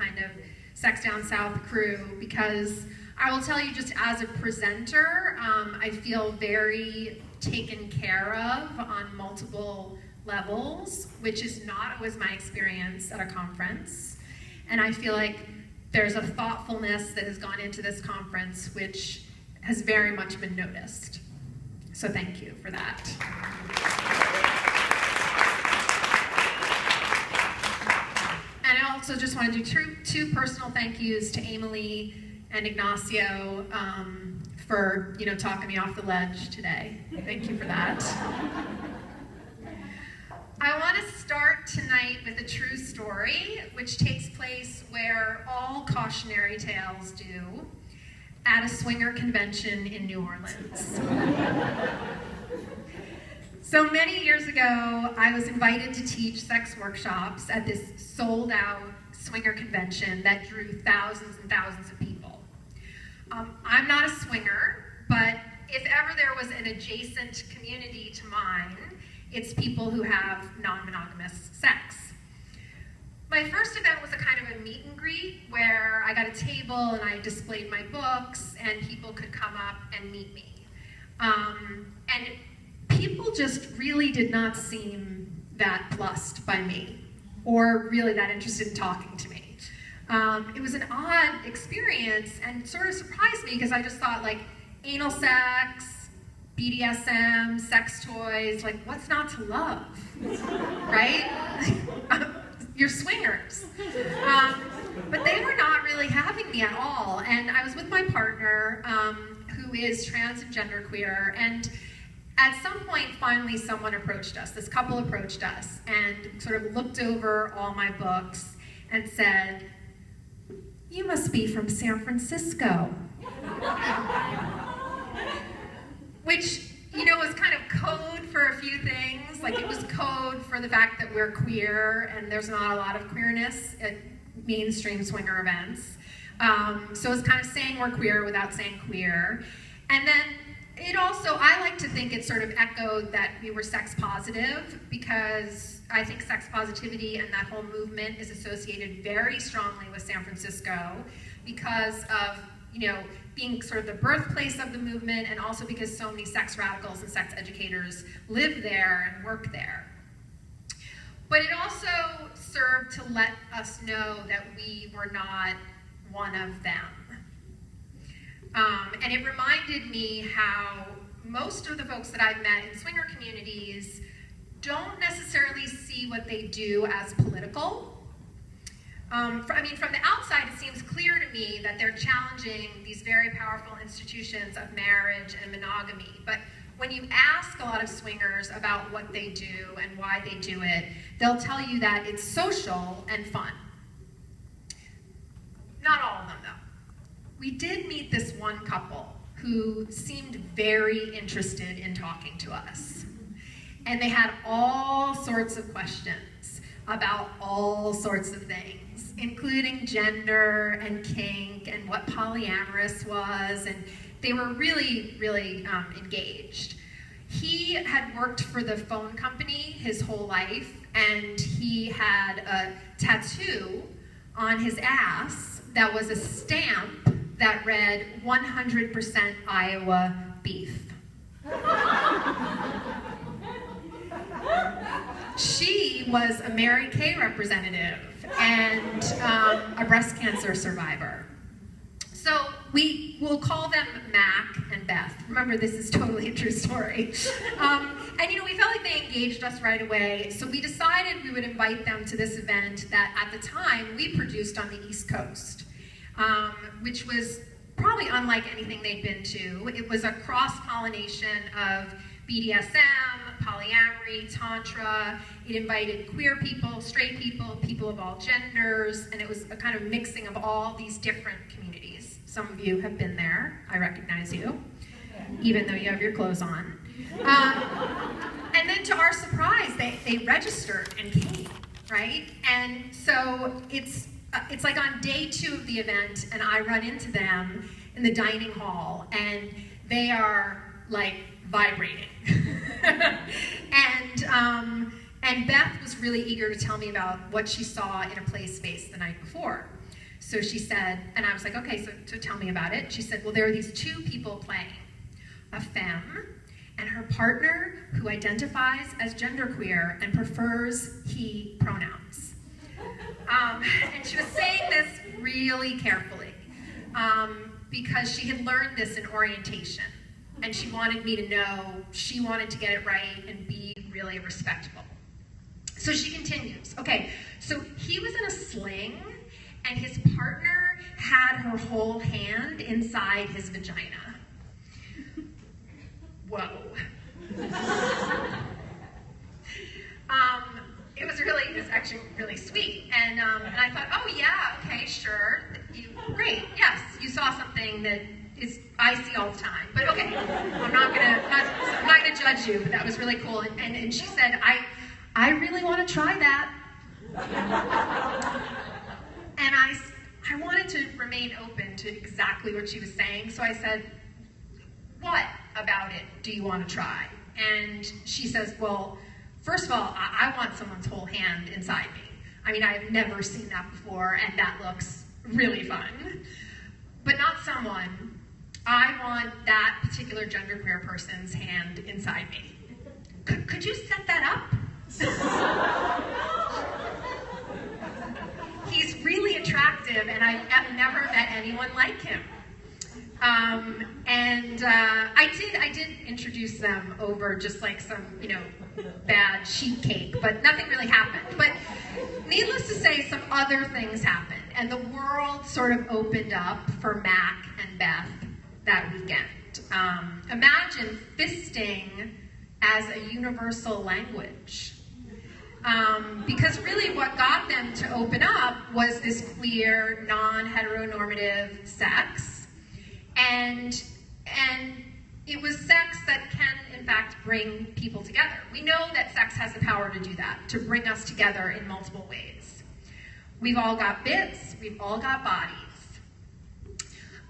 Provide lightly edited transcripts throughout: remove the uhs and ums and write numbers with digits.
kind of Sex Down South crew, because I will tell you, just as a presenter, I feel very taken care of on multiple levels, which is not always my experience at a conference. And I feel like there's a thoughtfulness that has gone into this conference which has very much been noticed. So thank you for that. And I also just want to do two personal thank yous to Emily and Ignacio for talking me off the ledge today. Thank you for that. I want to start tonight with a true story, which takes place where all cautionary tales do, at a swinger convention in New Orleans. So many years ago, I was invited to teach sex workshops at this sold-out swinger convention that drew thousands and thousands of people. I'm not a swinger, but if ever there was an adjacent community to mine, it's people who have non-monogamous sex. My first event was a kind of a meet and greet where I got a table and I displayed my books and people could come up and meet me. And people just really did not seem that plussed by me or really that interested in talking to me. It was an odd experience and sort of surprised me because I just thought, like, anal sex, BDSM, sex toys, like, what's not to love, right? You're swingers. But they were not really having me at all. And I was with my partner, who is trans and genderqueer, and at some point, finally, someone approached us. This couple approached us and sort of looked over all my books and said, "You must be from San Francisco." Which, was kind of code for a few things. Like, it was code for the fact that we're queer, and there's not a lot of queerness at mainstream swinger events. So it's kind of saying we're queer without saying queer. And then it also, I like to think it sort of echoed that we were sex positive, because I think sex positivity and that whole movement is associated very strongly with San Francisco because of, being sort of the birthplace of the movement, and also because so many sex radicals and sex educators live there and work there. But it also served to let us know that we were not one of them. And it reminded me how most of the folks that I've met in swinger communities don't necessarily see what they do as political. From the outside, it seems clear to me that they're challenging these very powerful institutions of marriage and monogamy. But when you ask a lot of swingers about what they do and why they do it, they'll tell you that it's social and fun. Not all of them, though. We did meet this one couple who seemed very interested in talking to us. And they had all sorts of questions about all sorts of things, including gender and kink and what polyamorous was, and they were really, really engaged. He had worked for the phone company his whole life, and he had a tattoo on his ass that was a stamp that read 100% Iowa beef. She was a Mary Kay representative and a breast cancer survivor. So we will call them Mac and Beth. Remember, this is totally a true story. And we felt like they engaged us right away, so we decided we would invite them to this event that at the time we produced on the East Coast, which was probably unlike anything they'd been to. It was a cross-pollination of BDSM, polyamory, tantra. It invited queer people, straight people, people of all genders, and it was a kind of mixing of all these different communities. Some of you have been there. I recognize you, even though you have your clothes on. And then to our surprise, they registered and came, right? And so it's like on day 2 of the event, and I run into them in the dining hall, and they are like vibrating. And Beth was really eager to tell me about what she saw in a play space the night before. So she said, and I was like, okay, so tell me about it. She said, well, there are these two people playing, a femme and her partner who identifies as genderqueer and prefers he pronouns. And she was saying this really carefully because she had learned this in orientation, and she wanted me to know she wanted to get it right and be really respectful. So she continues, okay, so he was in a sling, and his partner had her whole hand inside his vagina. Whoa. It was actually really sweet. And I thought, oh yeah, okay, sure. Great, yes, you saw something that I see all the time. But okay, I'm not gonna judge you, but that was really cool. And she said, I really want to try that. And I wanted to remain open to exactly what she was saying, so I said, what about it do you want to try? And she says, well, first of all, I want someone's whole hand inside me. I mean, I've never seen that before, and that looks really fun. But not someone. I want that particular genderqueer person's hand inside me. Could you set that up? He's really attractive, and I've never met anyone like him. I did introduce them over just like some, bad sheet cake, but nothing really happened. But needless to say, some other things happened, and the world sort of opened up for Mac and Beth that weekend. Imagine fisting as a universal language. Because really what got them to open up was this queer, non-heteronormative sex, and it was sex that can, in fact, bring people together. We know that sex has the power to do that, to bring us together in multiple ways. We've all got bits, we've all got bodies.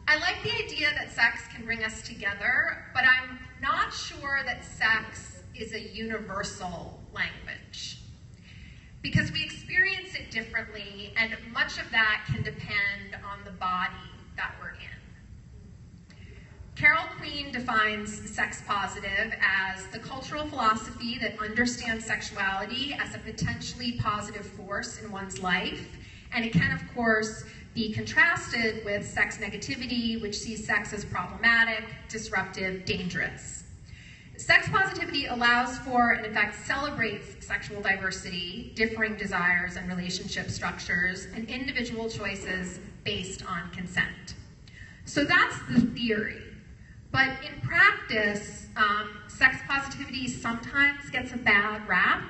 I like the idea that sex can bring us together, but I'm not sure that sex is a universal language. Because we experience it differently, and much of that can depend on the body that we're in. Carol Queen defines sex positive as the cultural philosophy that understands sexuality as a potentially positive force in one's life, and it can, of course, be contrasted with sex negativity, which sees sex as problematic, disruptive, dangerous. Sex positivity allows for, and in fact celebrates, sexual diversity, differing desires and relationship structures, and individual choices based on consent. So that's the theory. But in practice, sex positivity sometimes gets a bad rap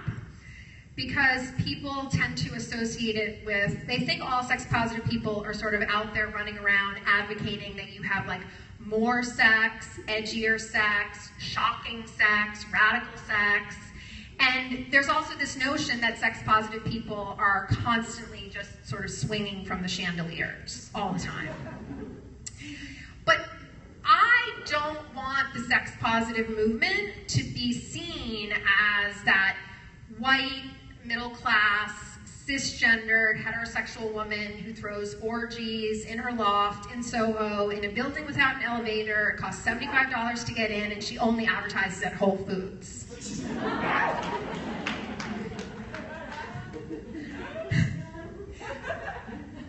because people tend to associate it with, they think all sex positive people are sort of out there running around advocating that you have like more sex, edgier sex, shocking sex, radical sex. And there's also this notion that sex positive people are constantly just sort of swinging from the chandeliers all the time. But I don't want the sex positive movement to be seen as that white, middle class, cisgendered, heterosexual woman who throws orgies in her loft in Soho in a building without an elevator. It costs $75 to get in, and she only advertises at Whole Foods.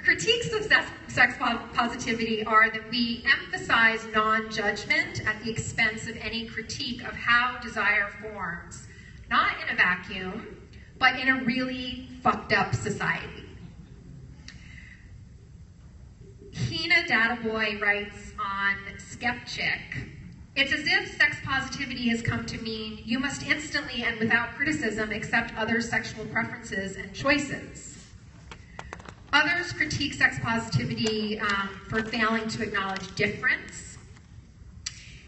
Critiques of sex positivity are that we emphasize non-judgment at the expense of any critique of how desire forms, not in a vacuum, but in a really fucked up society. Hina Databoy writes on Skepchick, it's as if sex positivity has come to mean you must instantly and without criticism accept others' sexual preferences and choices. Others critique sex positivity for failing to acknowledge difference.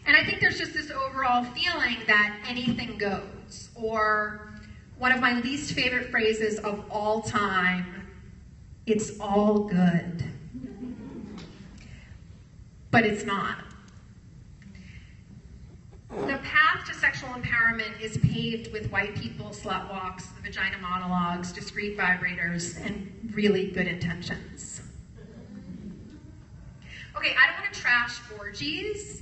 And I think there's just this overall feeling that anything goes, or one of my least favorite phrases of all time, it's all good. But it's not. The path to sexual empowerment is paved with white people, slut walks, vagina monologues, discreet vibrators, and really good intentions. orgies,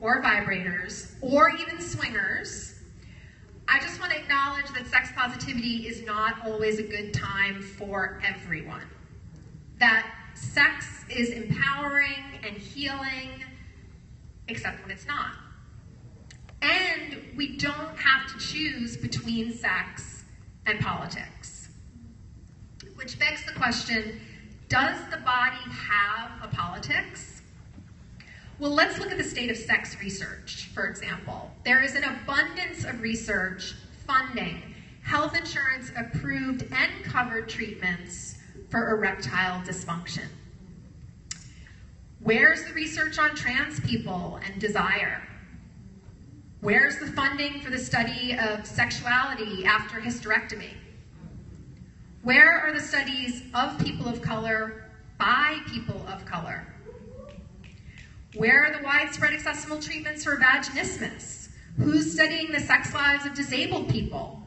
or vibrators, or even swingers, I just want to acknowledge that sex positivity is not always a good time for everyone. That sex is empowering and healing, except when it's not. And we don't have to choose between sex and politics. Which begs the question, does the body have a politics? Well, let's look at the state of sex research, for example. There is an abundance of research funding health insurance approved and covered treatments for erectile dysfunction. Where's the research on trans people and desire? Where's the funding for the study of sexuality after hysterectomy? Where are the studies of people of color by people of color? Where are the widespread accessible treatments for vaginismus? Who's studying the sex lives of disabled people?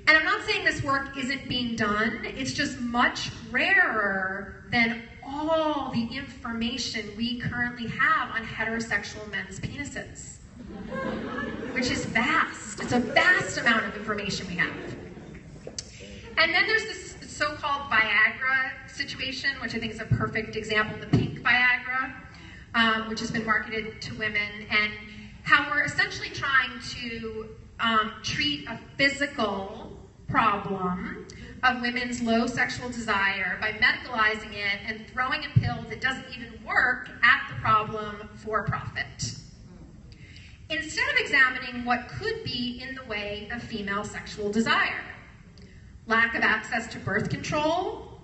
And I'm not saying this work isn't being done, it's just much rarer than all the information we currently have on heterosexual men's penises, which is vast. It's a vast amount of information we have. And then there's this so-called Viagra situation, which I think is a perfect example, the pink Viagra, which has been marketed to women, and how we're essentially trying to treat a physical problem of women's low sexual desire by medicalizing it and throwing in pills that doesn't even work at the problem for profit, instead of examining what could be in the way of female sexual desire. Lack of access to birth control,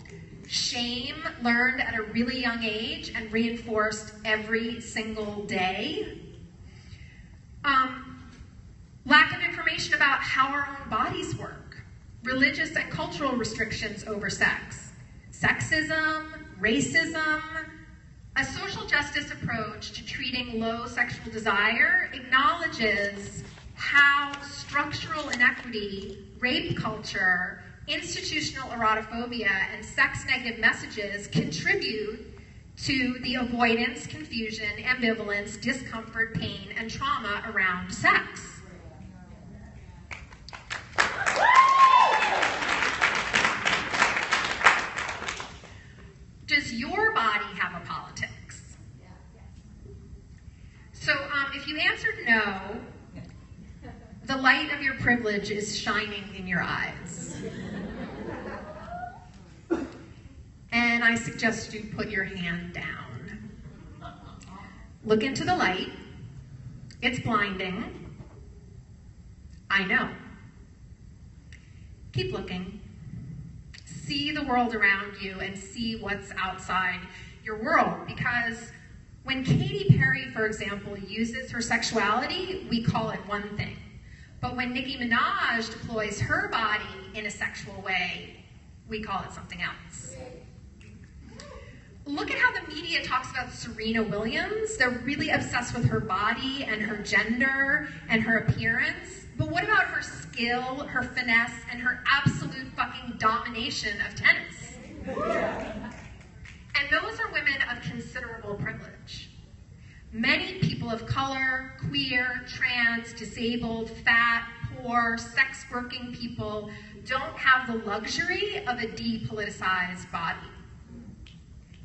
shame learned at a really young age and reinforced every single day, lack of information about how our own bodies work, religious and cultural restrictions over sex, sexism, racism. A social justice approach to treating low sexual desire acknowledges how structural inequity, rape culture, institutional erotophobia, and sex-negative messages contribute to the avoidance, confusion, ambivalence, discomfort, pain, and trauma around sex. Does your body have a politics? So if you answered no, the light of your privilege is shining in your eyes. And I suggest you put your hand down. Look into the light. It's blinding. I know. Keep looking. See the world around you and see what's outside your world. Because when Katy Perry, for example, uses her sexuality, we call it one thing. But when Nicki Minaj deploys her body in a sexual way, we call it something else. Look at how the media talks about Serena Williams. They're really obsessed with her body and her gender and her appearance. But what about her skill, her finesse, and her absolute fucking domination of tennis? And those are women of considerable privilege. Many people of color, queer, trans, disabled, fat, poor, sex-working people don't have the luxury of a depoliticized body.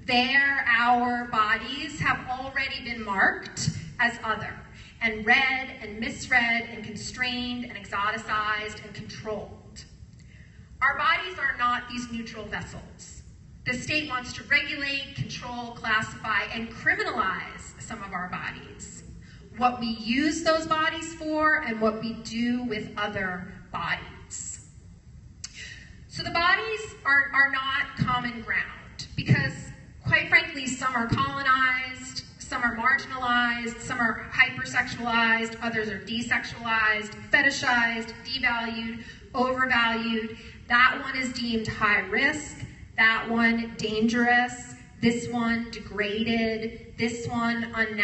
Our bodies have already been marked as other, and read and misread and constrained and exoticized and controlled. Our bodies are not these neutral vessels. The state wants to regulate, control, classify, and criminalize some of our bodies. What we use those bodies for and what we do with other bodies. So the bodies are not common ground because, quite frankly, some are colonized, some are marginalized, some are hypersexualized, others are desexualized, fetishized, devalued, overvalued. That one is deemed high risk, that one dangerous, this one degraded, this one unnatural.